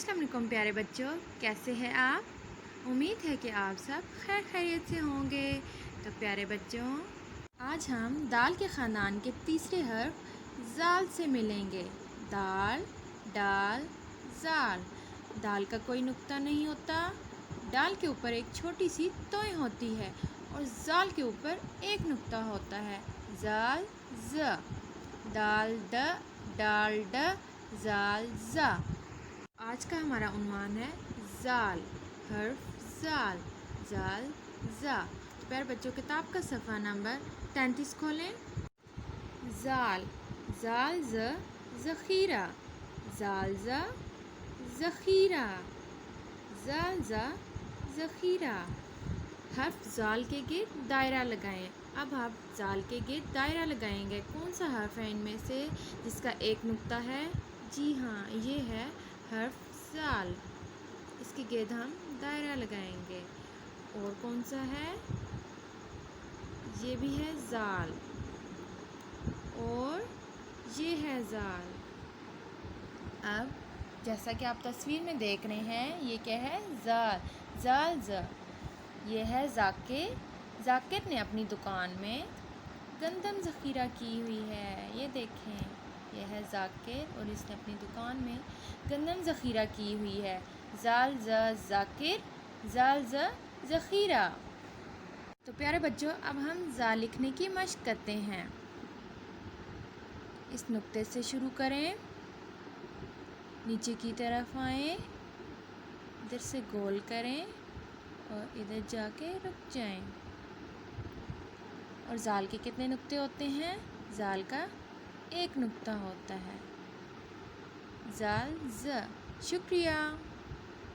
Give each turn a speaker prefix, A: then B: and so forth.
A: अस्सलाम वालेकुम प्यारे बच्चों, कैसे हैं आप? उम्मीद है कि आप सब खैर खैरियत से होंगे। तो प्यारे बच्चों, आज हम दाल के ख़ानदान के तीसरे हर्फ ज़ाल से मिलेंगे। दाल, डाल, ज़ाल। दाल का कोई नुक्ता नहीं होता, डाल के ऊपर एक छोटी सी तोय होती है और ज़ाल के ऊपर एक नुक्ता होता है। ज़ाल, ज़। दाल, ड, डाल, ड, ज़ाल, ज़ा। आज का हमारा उन्वान है ज़ाल, हर्फ ज़ाल, ज़ाल, ज़ा। तो प्यारे बच्चों, किताब का सफ़ा नंबर 33 खोलें। ज़ाल, ज़ाल ज़, ज़ख़ीरा, ज़ाल ज़ा, ज़ख़ीरा, ज़ाल ज़ा, ज़ख़ीरा। हर्फ ज़ाल के गिर्द दायरा लगाएं। अब आप ज़ाल के गिर्द दायरा लगाएंगे। कौन सा हर्फ है इनमें से जिसका एक नुक्ता है? जी हाँ, ये है हर्फ ज़ाल। इसके गिर्द हम दायरा लगाएंगे। और कौन सा है? ये भी है ज़ाल और ये है ज़ाल। अब जैसा कि आप तस्वीर में देख रहे हैं, ये क्या है? ज़ाल, ज़ाल ज़। ये है ज़ाकिर। ज़ाकिर ने अपनी दुकान में गंदम ज़ख़ीरा की हुई है। ये देखें, यह है ज़ाकिर और इसने अपनी दुकान में गंदम ज़ख़ीरा की हुई है। ज़ाल ज़ ज़ाकिर, ज़ाल ज़ ज़ख़ीरा। तो प्यारे बच्चों, अब हम ज़ा लिखने की मश्क करते हैं। इस नुक्ते से शुरू करें, नीचे की तरफ आएँ, इधर से गोल करें और इधर जाके रुक जाएं। और ज़ाल के कितने नुक्ते होते हैं? ज़ाल का एक नुक्ता होता है। ज़ाल ज़। शुक्रिया।